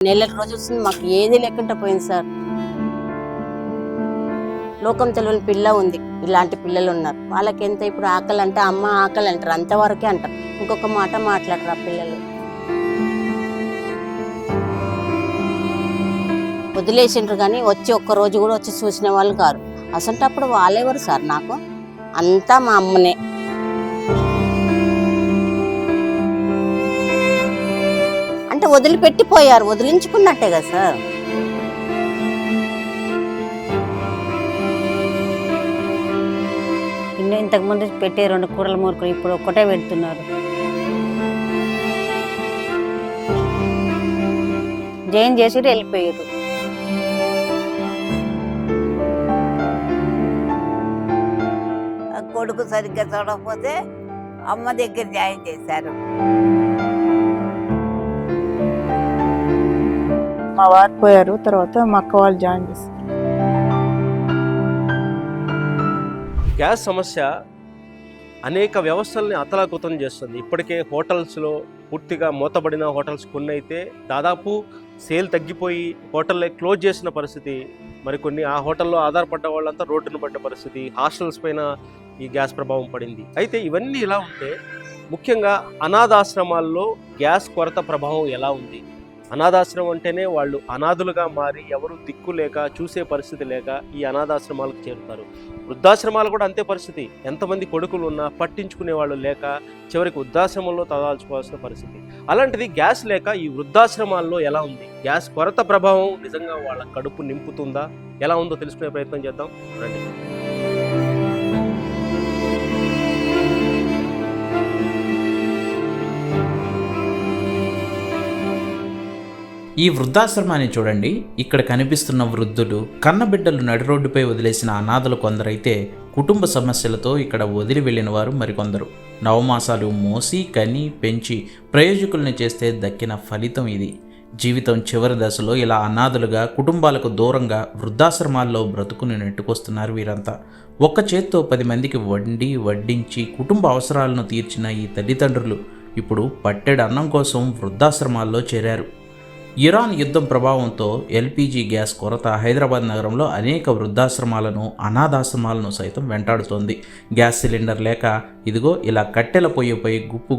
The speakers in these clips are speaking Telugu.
నెల రోజులు వస్తుంది మాకు ఏది లేకుండా పోయింది సార్. లోకం తెలియని పిల్ల ఉంది, ఇలాంటి పిల్లలు ఉన్నారు. వాళ్ళకి ఎంత ఇప్పుడు ఆకలి అంటే అమ్మ ఆకలి అంటారు, అంతవరకే అంటారు. ఇంకొక మాట మాట్లాడరు ఆ పిల్లలు. వదిలేసిండ్రు కానీ వచ్చి ఒక్క రోజు కూడా వచ్చి చూసిన వాళ్ళు కాదు. అసంటప్పుడు వాళ్ళెవరు సార్? నాకు అంతా మా అమ్మనే. అంటే వదిలిపెట్టిపోయారు, వదిలించుకున్నట్టే కదా సార్. ఇంతకుముందు పెట్టే 2 కూరల మూరకులు ఇప్పుడు ఒక్కటే పెడుతున్నారు. జైన్ చేసి వెళ్ళిపోయారు. కొడుకు సరిగ్గా చూడకపోతే అమ్మ దగ్గర జాయిన్ చేశారు. మా వారు పోయారు, తర్వాత మా అక్క వాళ్ళు జాయిన్ చేశారు. గ్యాస్ సమస్య అనేక వ్యవస్థల్ని అతలాకుతం చేస్తుంది. ఇప్పటికే హోటల్స్లో పూర్తిగా మూతబడిన హోటల్స్ కొన్ని అయితే దాదాపు సేల్ తగ్గిపోయి హోటల్లే క్లోజ్ చేసిన పరిస్థితి. మరికొన్ని ఆ హోటల్లో ఆధారపడ్డ వాళ్ళంతా రోడ్డును పడ్డ పరిస్థితి. హాస్టల్స్ పైన ఈ గ్యాస్ ప్రభావం పడింది. అయితే ఇవన్నీ ఇలా ఉంటే ముఖ్యంగా అనాథాశ్రమాల్లో గ్యాస్ కొరత ప్రభావం ఎలా ఉంది? అనాథాశ్రమం అంటేనే వాళ్ళు అనాథులుగా మారి ఎవరు దిక్కు లేక చూసే పరిస్థితి లేక ఈ అనాథాశ్రమాలకు చేరుతారు. వృద్ధాశ్రమాలు కూడా అంతే పరిస్థితి. ఎంతమంది కొడుకులు ఉన్నా పట్టించుకునే వాళ్ళు లేక చివరికి వృద్ధాశ్రమంలో తదాల్చుకోవాల్సిన పరిస్థితి. అలాంటిది గ్యాస్ లేక ఈ వృద్ధాశ్రమాల్లో ఎలా ఉంది? గ్యాస్ కొరత ప్రభావం నిజంగా వాళ్ళ కడుపు నింపుతుందా? ఎలా ఉందో తెలుసుకునే ప్రయత్నం చేద్దాం రండి. ఈ వృద్ధాశ్రమాన్ని చూడండి. ఇక్కడ కనిపిస్తున్న వృద్ధులు, కన్నబిడ్డలు నడి రోడ్డుపై వదిలేసిన అనాథలు కొందరైతే కుటుంబ సమస్యలతో ఇక్కడ వదిలి వెళ్ళిన వారు మరికొందరు. నవమాసాలు మోసి కని పెంచి ప్రయోజకుల్ని చేస్తే దక్కిన ఫలితం ఇది. జీవితం చివరి దశలో ఇలా అనాథలుగా కుటుంబాలకు దూరంగా వృద్ధాశ్రమాల్లో బ్రతుకుని నెట్టుకొస్తున్నారు వీరంతా. ఒక్క చేత్తో 10 మందికి వడ్డించి కుటుంబ అవసరాలను తీర్చిన ఈ తల్లిదండ్రులు ఇప్పుడు పట్టెడు అన్నం కోసం వృద్ధాశ్రమాల్లో చేరారు. ఇరాన్ యుద్ధం ప్రభావంతో ఎల్పిజి గ్యాస్ కొరత హైదరాబాద్ నగరంలో అనేక వృద్ధాశ్రమాలను, అనాథాశ్రమాలను సైతం వెంటాడుతోంది. గ్యాస్ సిలిండర్ లేక ఇదిగో ఇలా కట్టెల పొయ్యిపై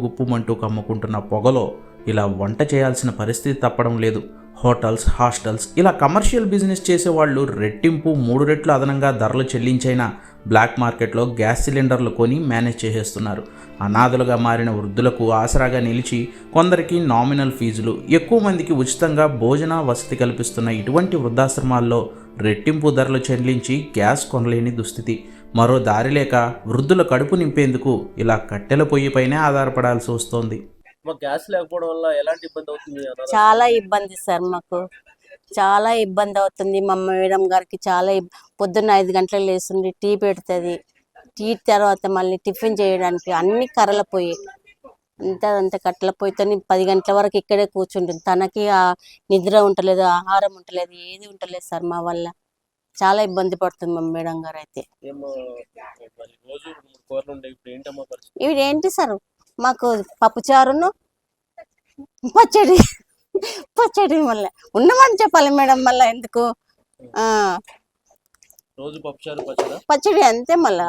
గుప్పుమంటూ కమ్ముకుంటున్న పొగలో ఇలా వంట చేయాల్సిన పరిస్థితి తప్పడం లేదు. హోటల్స్, హాస్టల్స్ ఇలా కమర్షియల్ బిజినెస్ చేసేవాళ్ళు రెట్టింపు 3 రెట్లు అదనంగా ధరలు చెల్లించైనా బ్లాక్ మార్కెట్లో గ్యాస్ సిలిండర్లు కొని మేనేజ్ చేసేస్తున్నారు. అనాథలుగా మారిన వృద్ధులకు ఆసరాగా నిలిచి కొందరికి నామినల్ ఫీజులు, ఎక్కువ మందికి ఉచితంగా భోజన వసతి కల్పిస్తున్న ఇటువంటి వృద్ధాశ్రమాల్లో రెట్టింపు ధరలు చెల్లించి గ్యాస్ కొనలేని దుస్థితి. మరో దారి లేక వృద్ధుల కడుపు నింపేందుకు ఇలా కట్టెల పొయ్యిపైనే ఆధారపడాల్సి వస్తోంది. గ్యాస్ లేకపోవడం వల్ల ఎలాంటి ఇబ్బంది అవుతుంది? చాలా ఇబ్బంది సార్, మాకు చాలా ఇబ్బంది అవుతుంది. మా మేడం గారికి చాలా పొద్దున్న 5 గంటలకు లేస్తుంది, టీ పెడుతుంది. టీ తర్వాత మళ్ళీ టిఫిన్ చేయడానికి అన్ని కర్రల పొయ్యి, అంత కట్టెల పొయ్యితో 10 గంటల వరకు ఇక్కడే కూర్చుంటుంది. తనకి ఆ నిద్ర ఉండలేదు, ఆహారం ఉండలేదు, ఏది ఉండలేదు సార్. మా వల్ల చాలా ఇబ్బంది పడుతుంది మా మేడం గారు అయితే. ఇవి ఏంటి సార్? మాకు పప్పుచారును పచ్చడి మళ్ళీ ఉన్నామని చెప్పాలి మేడం. మళ్ళీ ఎందుకు పచ్చడి అంతే. మళ్ళా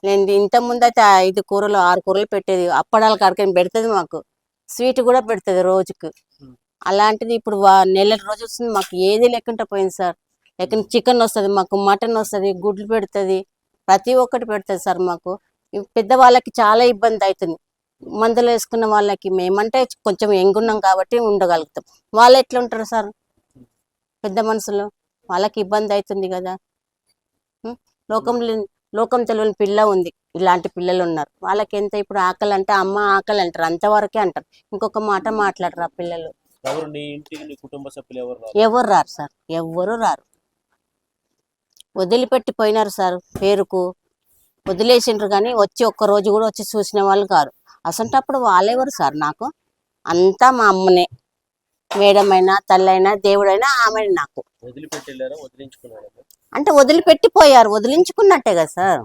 నేను ఇంత ముందు అయితే 5 కూరలు 6 కూరలు పెట్టేది. అప్పడాలు కడకని పెడుతుంది, మాకు స్వీట్ కూడా పెడుతుంది రోజుకు. అలాంటిది ఇప్పుడు నెల రోజులు వస్తుంది మాకు ఏది లేకుండా పోయింది సార్. లేక చికెన్ వస్తుంది, మాకు మటన్ వస్తుంది, గుడ్లు పెడుతుంది, ప్రతి ఒక్కటి పెడుతుంది సార్. మాకు పెద్దవాళ్ళకి చాలా ఇబ్బంది అవుతుంది. మందులు వేసుకున్న వాళ్ళకి, మేమంటే కొంచెం ఎంగున్నాం కాబట్టి ఉండగలుగుతాం. వాళ్ళు ఎట్లా ఉంటారు సార్? పెద్ద మనుషులు, వాళ్ళకి ఇబ్బంది అవుతుంది కదా. లోకం తెలియని పిల్ల ఉంది, ఇలాంటి పిల్లలు ఉన్నారు. వాళ్ళకి ఎంత ఇప్పుడు ఆకలి అంటే అమ్మ ఆకలి అంటారు, అంతవరకే అంటారు. ఇంకొక మాట మాట్లాడరు ఆ పిల్లలు. ఎవరు రారు సార్, ఎవరు రారు. వదిలిపెట్టిపోయినారు సార్, పేరుకు వదిలేసిండ్రు కానీ వచ్చి ఒక్క రోజు కూడా వచ్చి చూసిన వాళ్ళు కాదు. అసంటప్పుడు వాళ్ళెవరు సార్? నాకు అంతా మా అమ్మనే. మేడం అయినా, తల్లైనా, దేవుడైనా ఆమె నాకు. అంటే వదిలిపెట్టిపోయారు, వదిలించుకున్నట్టే కదా సార్.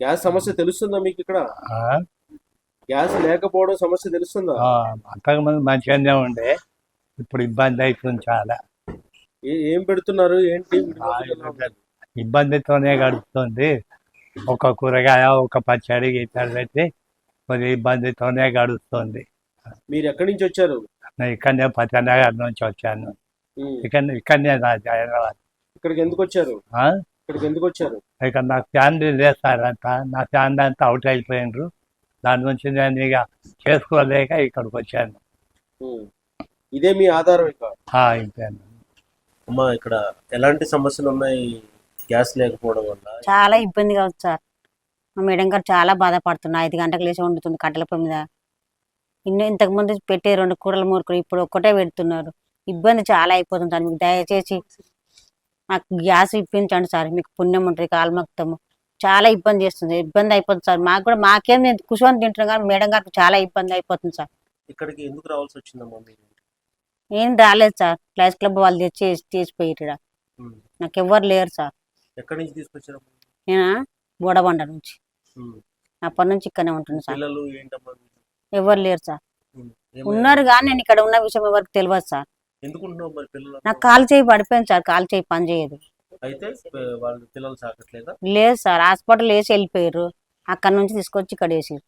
గ్యాస్ సమస్య తెలుస్తుందా మీకు? ఇక్కడ గ్యాస్ లేకపోవడం సమస్య తెలుస్తుందా? అంతకుముందు మంచిగానే ఉండే, ఇప్పుడు ఇబ్బంది అవుతుంది చాలా. ఏం పెడుతున్నారు ఏంటి ఇబ్బందితోనే గడుపుతుంది. ఒక కూరగాయ ఒక పచ్చడి గిచ్చడి పెట్టి కొద్ది ఇబ్బందితోనే గడుస్తుంది. మీరు ఎక్కడి నుంచి వచ్చారు? నేను ఇక్కడనే పచ్చనగర్ నుంచి వచ్చాను. ఇక్కడనే హైదరాబాద్. ఇక్కడికి ఎందుకు వచ్చారు? ఆ? ఇక్కడికి ఎందుకు వచ్చారు? ఇక నాకు ఫ్యామిలీ లేస్తారంట, నా ఫ్యామిలీ అంతా అవుట్ అయిపోయినరు. దాని నుంచి నేను ఇక చేసుకోలేక ఇక్కడికి వచ్చాను. ఇదే మీ ఆధారం? ఇక అయిపోయాను. అమ్మా, ఇక్కడ ఎలాంటి సమస్యలు ఉన్నాయి గ్యాస్ లేకపోవడం వల్ల? చాలా ఇబ్బందిగా ఉంది సార్. మా మేడం గారు చాలా బాధపడుతున్నా. 5 గంటలకు లేచి వండుతుంది కట్టెల పొయ్యి మీద. ఇంతకుముందు పెట్టే 2 కూరలు 3 కూరలు ఇప్పుడు ఒక్కటే పెడుతున్నారు. ఇబ్బంది చాలా అయిపోతుంది సార్. మీకు దయచేసి మాకు గ్యాస్ ఇప్పించండి సార్. మీకు పుణ్యం ఉంటుంది, కాల్మక్తము. చాలా ఇబ్బంది చేస్తుంది, ఇబ్బంది అయిపోతుంది సార్. మాకు కూడా మాకేం నేను కూర్చొని తింటున్నాం కానీ మేడం గారికి చాలా ఇబ్బంది అయిపోతుంది సార్. ఇక్కడికి ఎందుకు రావాల్సి వచ్చిందమ్మా మీరు? ఏం రాలేదు సార్, క్లాస్ క్లబ్ వాళ్ళు చేసిపోయి నాకు ఎవ్వరు లేరు సార్. ఎక్కడి నుంచి తీసుకొచ్చారు? నేను బోడబండ నుంచి. అప్పటి నుంచి ఇక్కడనే ఉంటుంది సార్. పిల్లలు ఏంటమ్మా? ఎవరు లేరు సార్. ఉన్నారు కానీ నేను ఇక్కడ ఉన్న విషయం ఎవరికి తెలియదు సార్. ఎందుకుంటున్నావు మరి? పిల్లలు నాకు కాలు చేయి పడిపోయింది సార్, కాలు చేయి పని చేయదు. అయితే వాళ్ళు పిల్లలు సాకట్లేదా? లేదు సార్, హాస్పిటల్ వేసి వెళ్ళిపోయారు. అక్కడ నుంచి తీసుకొచ్చి ఇక్కడ వేసారు.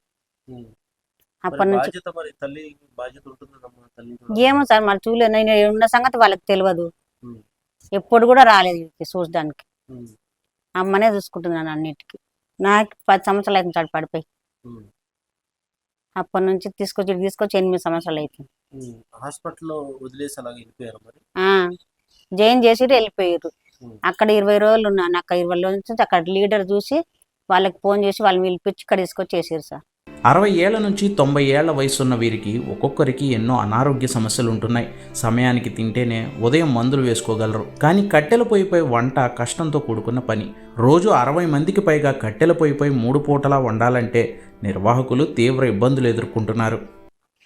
అప్పటి నుంచి బాధ్యత మరి తల్లి బాధ్యత ఉంటుందమ్మా. తల్లి ఏమో సార్ మరి చూడలేదు. నేను ఉన్న సంగతి వాళ్ళకి తెలియదు. ఎప్పుడు కూడా రాలేదు చూడడానికి. అమ్మనే చూసుకుంటున్నాను అన్నిటికీ. నాకు 10 సంవత్సరాలు అవుతుంది సార్ పడిపోయి. అప్పటి నుంచి తీసుకొచ్చి 8 సంవత్సరాలు అవుతుంది. హాస్పిటల్లో వదిలేసి అలాగే వెళ్ళిపోయారు మరి? జాయిన్ చేసి వెళ్ళిపోయారు. అక్కడ 20 రోజులు ఉన్నాను. అక్కడ 20 రోజుల నుంచి అక్కడ లీడర్ చూసి వాళ్ళకి ఫోన్ చేసి వాళ్ళని పిలిపించి ఇక్కడ తీసుకొచ్చేసారు సార్. 60 ఏళ్ల నుంచి 90 ఏళ్ల వయసున్న వీరికి ఒక్కొక్కరికి ఎన్నో అనారోగ్య సమస్యలు ఉంటున్నాయి. సమయానికి తింటేనే ఉదయం మందులు వేసుకోగలరు. కానీ కట్టెల పొయ్యిపై వంట కష్టంతో కూడుకున్న పని. రోజు 60 మందికి పైగా కట్టెల పొయ్యిపై 3 పూటలా వండాలంటే నిర్వాహకులు తీవ్ర ఇబ్బందులు ఎదుర్కొంటున్నారు.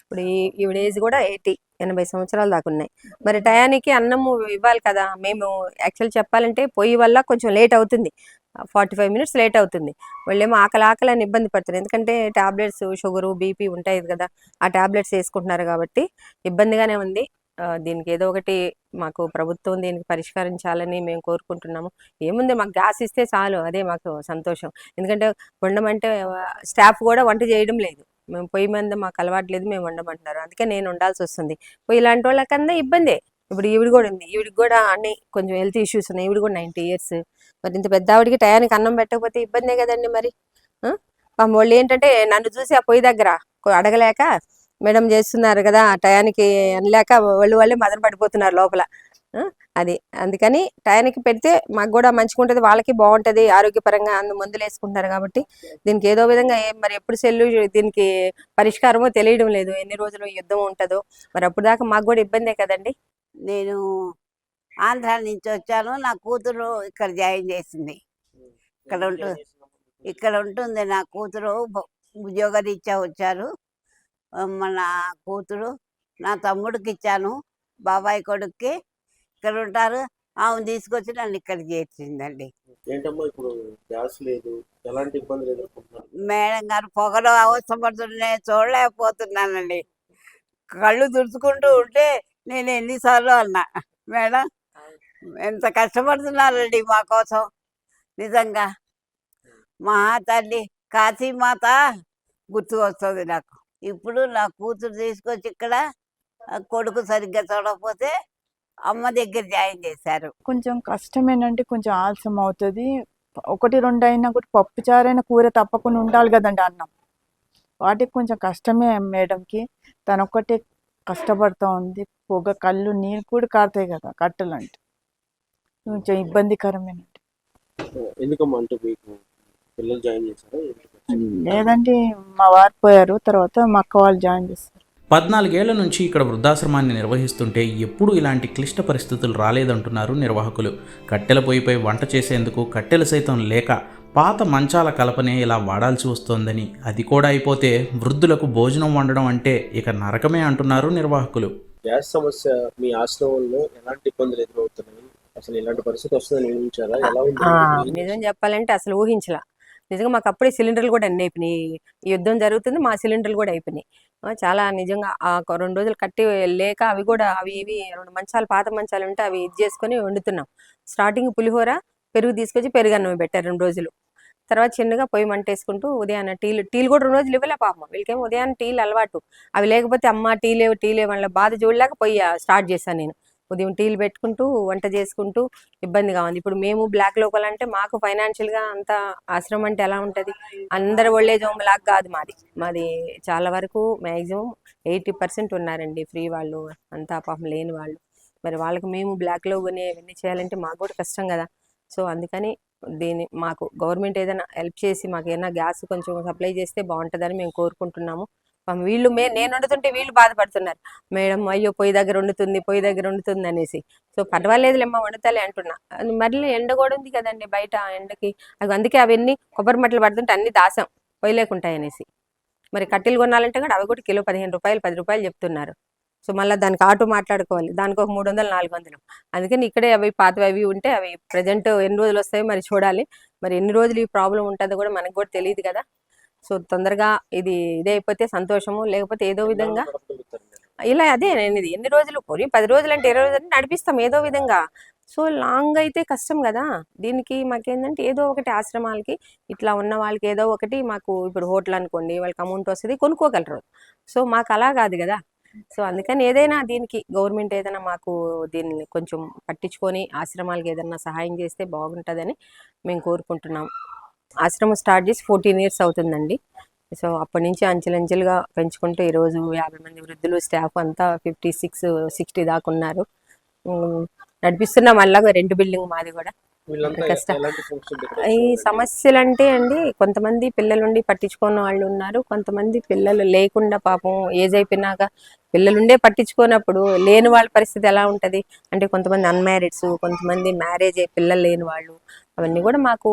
ఇప్పుడు ఈవిడ ఏజ్ కూడా 80 సంవత్సరాలు దాకా ఉన్నాయి. మరి టయానికి అన్నము ఇవ్వాలి కదా. మేము యాక్చువల్ చెప్పాలంటే పొయ్యి వల్ల కొంచెం లేట్ అవుతుంది, 45 మినిట్స్ లేట్ అవుతుంది. వాళ్ళేమో ఆకలి అని ఇబ్బంది పడుతున్నారు. ఎందుకంటే టాబ్లెట్స్ షుగరు బీపీ ఉంటాయి కదా, ఆ టాబ్లెట్స్ వేసుకుంటున్నారు కాబట్టి ఇబ్బందిగానే ఉంది. దీనికి ఏదో ఒకటి మాకు ప్రభుత్వం దీనికి పరిష్కరించాలని మేము కోరుకుంటున్నాము. ఏముంది, మాకు గ్యాస్ ఇస్తే చాలు, అదే మాకు సంతోషం. ఎందుకంటే వండమంటే స్టాఫ్ కూడా వంట చేయడం లేదు. మేము పొయ్యి మీద మాకు అలవాట్లేదు, మేము వండమంటున్నారు. అందుకే నేను ఉండాల్సి వస్తుంది. పొయ్యి ఇలాంటి వాళ్ళకన్నా ఇబ్బందే. ఇప్పుడు ఈవిడ కూడా ఉంది, ఈవిడికి కూడా అన్ని కొంచెం హెల్త్ ఇష్యూస్ ఉన్నాయి. ఈవిడ కూడా 90 ఇయర్స్. మరి ఇంత పెద్ద ఆవిడికి టయానికి అన్నం పెట్టకపోతే ఇబ్బందే కదండి. మరి వాళ్ళు ఏంటంటే నన్ను చూసి ఆ పొయ్యి దగ్గర అడగలేక మేడం చేస్తున్నారు కదా టయానికి అనలేక వాళ్ళే మదన పడిపోతున్నారు లోపల. అది అందుకని టయానికి పెడితే మాకు కూడా మంచిగా ఉంటుంది, వాళ్ళకి బాగుంటుంది, ఆరోగ్యపరంగా మందులు వేసుకుంటారు కాబట్టి దీనికి ఏదో విధంగా మరి ఎప్పుడు దీనికి పరిష్కారమో తెలియడం లేదు. ఎన్ని రోజులు యుద్ధం ఉంటుందో మరి అప్పుడు దాకా మాకు కూడా ఇబ్బందే కదండి. నేను ఆంధ్ర నుంచి వచ్చాను. నా కూతురు ఇక్కడ జాయిన్ చేసింది. ఇక్కడ ఉంటుంది నా కూతురు. ఉద్యోగరీత్యా వచ్చారు. మన కూతురు నా తమ్ముడికి ఇచ్చాను, బాబాయ్ కొడుక్కి. ఇక్కడ ఉంటారు. ఆమె తీసుకొచ్చి నన్ను ఇక్కడికి చేర్చిందండి. ఏంటమ్మా ఇప్పుడు గ్యాస్ లేదు, ఎలాంటి ఇబ్బందులు ఎదుర్కొంటున్నారు? మేడం గారు పొగలు అవసరపడుతున్నాయి, చూడలేకపోతున్నానండి. కళ్ళు తుడుచుకుంటూ ఉంటే నేను ఎన్నిసార్లు అన్నా, మేడం ఎంత కష్టపడుతున్నారండి మా కోసం. నిజంగా మా తల్లి కాశీమాత గుర్తు వస్తుంది నాకు. ఇప్పుడు నా కూతురు తీసుకొచ్చి ఇక్కడ కొడుకు సరిగ్గా చూడకపోతే అమ్మ దగ్గర జాయిన్ చేశారు. కొంచెం కష్టమేనంటే కొంచెం ఆలస్యం అవుతుంది. 1-2 అయినా కూడా పప్పుచారైన కూర తప్పకుండా ఉండాలి కదండి అన్నం. వాటికి కొంచెం కష్టమే మేడంకి. తనొక్కటే కష్టపడుతూ ఉంది. పొగ కళ్ళు నీళ్ళు కూడా కారుతాయి కదా కట్టెలు అంటే. కొంచెం ఇబ్బందికరమేనండి. ఎందుకమ్మా అంటే మీకు పిల్లలు జాయిన్ చేశారా? లేదంటే మా వారు పోయారు, తర్వాత మా అక్క వాళ్ళు జాయిన్ చేస్తారు. 14 ఏళ్ల నుంచి ఇక్కడ వృద్ధాశ్రమాన్ని నిర్వహిస్తుంటే ఎప్పుడూ ఇలాంటి క్లిష్ట పరిస్థితులు రాలేదంటున్నారు నిర్వాహకులు. కట్టెల పొయ్యిపై వంట చేసేందుకు కట్టెలు సైతం లేక పాత మంచాల కలపనే ఇలా వాడాల్సి వస్తోందని, అది కూడా అయిపోతే వృద్ధులకు భోజనం వండడం అంటే ఇక నరకమే అంటున్నారు నిర్వాహకులు. గ్యాస్ సమస్య మీ ఆశ్రమంలో ఎలాంటి ఇబ్బందులు ఎదురవుతున్నాయి? అసలు ఇలాంటి పరిస్థితి వస్తుందని ఊహించారా? ఎలా ఉంది? నిజం చెప్పాలంటే అసలు ఊహించలా. నిజంగా మాకు అప్పుడే సిలిండర్లు కూడా అన్నీ అయిపోయినాయి. ఈ యుద్ధం జరుగుతుంది, మా సిలిండర్లు కూడా అయిపోయినాయి. చాలా నిజంగా ఆ 2 రోజులు కట్టి లేక అవి కూడా అవి ఇవి 2 మంచాలు పాత మంచాలు ఉంటే అవి ఇది చేసుకొని వండుతున్నాం. స్టార్టింగ్ పులిహోర, పెరుగు తీసుకొచ్చి పెరుగన్నం పెట్టారు 2 రోజులు. తర్వాత చిన్నగా పొయ్యి మంటేసుకుంటూ ఉదయాన్నే టీలు కూడా 2 రోజులు ఇవ్వలే పాపం. వీళ్ళకేమో ఉదయాన్నే టీలు అలవాటు. అవి లేకపోతే అమ్మ టీ లేవు వాళ్ళ బాధ చూడలేక పొయ్యి స్టార్ట్ చేశాను నేను. ఉదయం టీలు పెట్టుకుంటూ వంట చేసుకుంటూ ఇబ్బందిగా ఉంది. ఇప్పుడు మేము బ్లాక్ లోకల్ అంటే మాకు ఫైనాన్షియల్గా అంత ఆశ్రమం అంటే ఎలా ఉంటుంది, అందరు ఓల్డేజ్ హోమ్ లాగా కాదు మాది చాలా వరకు మ్యాక్సిమం 80% ఉన్నారండి ఫ్రీ వాళ్ళు, అంతా పాపం లేని వాళ్ళు. మరి వాళ్ళకి మేము బ్లాక్లో కొని ఇవన్నీ చేయాలంటే మాకు కూడా కష్టం కదా. సో అందుకని మాకు గవర్నమెంట్ ఏదైనా హెల్ప్ చేసి మాకు ఏదైనా గ్యాస్ కొంచెం సప్లై చేస్తే బాగుంటుందని మేము కోరుకుంటున్నాము. వీళ్ళు నేను వండుతుంటే వీళ్ళు బాధపడుతున్నారు, మేడం అయ్యో పొయ్యి దగ్గర వండుతుంది అనేసి. సో పర్వాలేదులేమ్మా వండుతాలే అంటున్నా. మళ్ళీ ఎండ కూడా ఉంది కదండి బయట ఎండకి. అందుకే అవన్నీ కొబ్బరి మట్టలు పడుతుంటే అన్ని దాసాం పొయ్యి లేకుంటాయి అనేసి. మరి కట్టెలు కొనాలంటే కూడా అవి కూడా కిలో 15 రూపాయలు 10 రూపాయలు చెప్తున్నారు. సో మళ్ళీ దానికి ఆటో మాట్లాడుకోవాలి, దానికి ఒక 300 400. అందుకని ఇక్కడే అవి పాతవి అవి ఉంటే అవి ప్రజెంట్ ఎన్ని రోజులు వస్తాయో మరి చూడాలి. మరి ఎన్ని రోజులు ఈ ప్రాబ్లం ఉంటుందో కూడా మనకు కూడా తెలియదు కదా. సో తొందరగా ఇదే అయిపోతే సంతోషము, లేకపోతే ఏదో విధంగా ఇలా అదే నేను ఇది ఎన్ని రోజులు 10 రోజులు అంటే 20 రోజులు అంటే నడిపిస్తాం ఏదో విధంగా. సో లాంగ్ అయితే కష్టం కదా. దీనికి మాకేంటంటే ఏదో ఒకటి ఆశ్రమాలకి ఇట్లా ఉన్న వాళ్ళకి ఏదో ఒకటి మాకు ఇప్పుడు హోటల్ అనుకోండి, వాళ్ళకి అమౌంట్ వస్తుంది కొనుక్కోగలరు. సో మాకు అలా కాదు కదా. సో అందుకని ఏదైనా దీనికి గవర్నమెంట్ ఏదైనా మాకు దీన్ని కొంచెం పట్టించుకొని ఆశ్రమాలకి ఏదైనా సహాయం చేస్తే బాగుంటుందని మేము కోరుకుంటున్నాం. ఆశ్రమం స్టార్ట్ చేసి 14 years అవుతుందండి. సో అప్పటి నుంచి అంచెలంచెలుగా పెంచుకుంటూ ఈరోజు 50 మంది వృద్ధులు, స్టాఫ్ అంతా 56-60 దాకా ఉన్నారు. నడిపిస్తున్నాం. అలాగా 2 బిల్డింగ్ మాది కూడా. కష్టం ఈ సమస్యలు అంటే అండి, కొంతమంది పిల్లలుండి పట్టించుకున్న వాళ్ళు ఉన్నారు, కొంతమంది పిల్లలు లేకుండా పాపం ఏజ్ అయిపోయినాక పిల్లలుండే పట్టించుకోనప్పుడు లేని వాళ్ళ పరిస్థితి ఎలా ఉంటుంది అంటే, కొంతమంది అన్మ్యారీడ్స్, కొంతమంది మ్యారేజ్ అయ్యి పిల్లలు లేని వాళ్ళు, అవన్నీ కూడా మాకు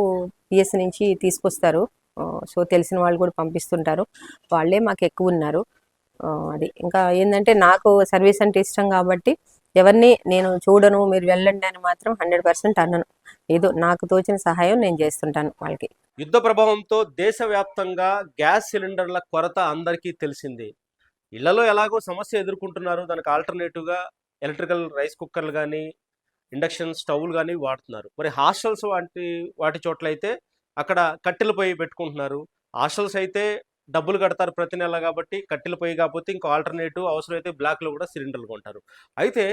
పిఎస్ నుంచి తీసుకొస్తారు. సో తెలిసిన వాళ్ళు కూడా పంపిస్తుంటారు, వాళ్ళే మాకు ఎక్కువ ఉన్నారు. అది ఇంకా ఏంటంటే నాకు సర్వీస్ అంటే ఇష్టం కాబట్టి ఎవరిని నేను చూడను, మీరు వెళ్ళండి అని మాత్రం 100% అనను. ఏదో నాకు తోచిన సహాయం నేను చేస్తుంటాను వాళ్ళకి. యుద్ధ ప్రభావంతో దేశవ్యాప్తంగా గ్యాస్ సిలిండర్ల కొరత అందరికీ తెలిసిందే. ఇళ్లలో ఎలాగో సమస్య ఎదుర్కొంటున్నారు, దానికి ఆల్టర్నేటివ్గా ఎలక్ట్రికల్ రైస్ కుక్కర్లు కానీ ఇండక్షన్ స్టవ్లు కానీ వాడుతున్నారు. మరి హాస్టల్స్ వాటి చోట్ల అయితే అక్కడ కట్టెల పొయ్యి పెట్టుకుంటున్నారు. హాస్టల్స్ అయితే డబ్బులు కడతారు ప్రతి నెల కాబట్టి కట్టెల పొయ్యి కాకపోతే ఇంకో ఆల్టర్నేటివ్ అవసరమైతే బ్లాక్లో కూడా సిలిండర్లు కొంటారు. అయితే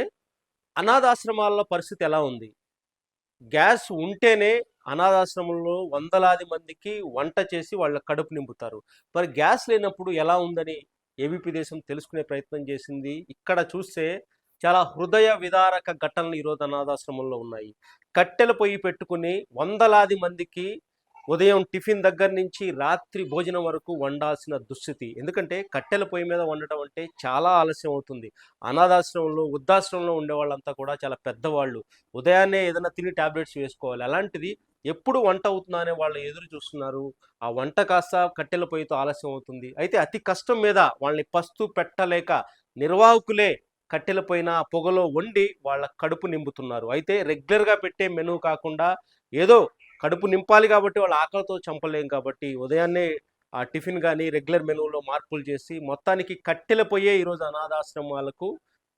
అనాథాశ్రమాల్లో పరిస్థితి ఎలా ఉంది? గ్యాస్ ఉంటేనే అనాథాశ్రమంలో వందలాది మందికి వంట చేసి వాళ్ళ కడుపు నింపుతారు. మరి గ్యాస్ లేనప్పుడు ఎలా ఉందని ఏబీపీ దేశం తెలుసుకునే ప్రయత్నం చేసింది. ఇక్కడ చూస్తే చాలా హృదయ విదారక ఘటనలు ఈరోజు అనాథాశ్రమంలో ఉన్నాయి. కట్టెల పొయ్యి పెట్టుకుని వందలాది మందికి ఉదయం టిఫిన్ దగ్గర నుంచి రాత్రి భోజనం వరకు వండాల్సిన దుస్థితి. ఎందుకంటే కట్టెల పొయ్యి మీద వండటం అంటే చాలా ఆలస్యం అవుతుంది. అనాథాశ్రమంలో, వృద్ధాశ్రమంలో ఉండే వాళ్ళంతా కూడా చాలా పెద్దవాళ్ళు, ఉదయాన్నే ఏదైనా తిని ట్యాబ్లెట్స్ వేసుకోవాలి. అలాంటిది ఎప్పుడు వంట అవుతుందా అనే వాళ్ళు ఎదురు చూస్తున్నారు. ఆ వంట కాస్త కట్టెల పొయ్యితో ఆలస్యం అవుతుంది. అయితే అతి కష్టం మీద వాళ్ళని పస్తు పెట్టలేక నిర్వాహకులే కట్టెల పైన పొగలో వండి వాళ్ళ కడుపు నింపుతున్నారు. అయితే రెగ్యులర్గా పెట్టే మెనూ కాకుండా ఏదో కడుపు నింపాలి కాబట్టి వాళ్ళ ఆకలితో చంపలేం కాబట్టి ఉదయాన్నే ఆ టిఫిన్ కానీ రెగ్యులర్ మెనూలో మార్పులు చేసి మొత్తానికి కట్టెల పొయ్యే ఈరోజు అనాథాశ్రమాలకు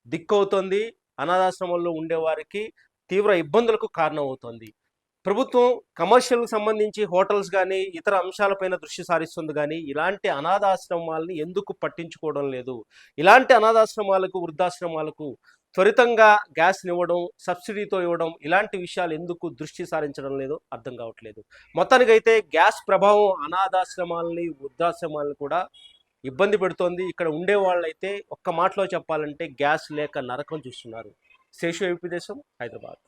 దిక్కవుతుంది. అనాథాశ్రమాల్లో ఉండేవారికి తీవ్ర ఇబ్బందులకు కారణమవుతుంది. ప్రభుత్వం కమర్షియల్కి సంబంధించి హోటల్స్ కానీ ఇతర అంశాలపైన దృష్టి సారిస్తుంది, కానీ ఇలాంటి అనాథాశ్రమాలని ఎందుకు పట్టించుకోవడం లేదు? ఇలాంటి అనాథాశ్రమాలకు, వృద్ధాశ్రమాలకు త్వరితంగా గ్యాస్ ఇవ్వడం, సబ్సిడీతో ఇవ్వడం, ఇలాంటి విషయాలు ఎందుకు దృష్టి సారించడం లేదో అర్థం కావట్లేదు. మొత్తానికైతే గ్యాస్ ప్రభావం అనాథాశ్రమాలని, వృద్ధాశ్రమాలను కూడా ఇబ్బంది పెడుతోంది. ఇక్కడ ఉండే వాళ్ళైతే ఒక్క మాటలో చెప్పాలంటే గ్యాస్ లేక నరకం చూస్తున్నారు. శేషు, ఏబీపీ దేశం, హైదరాబాద్.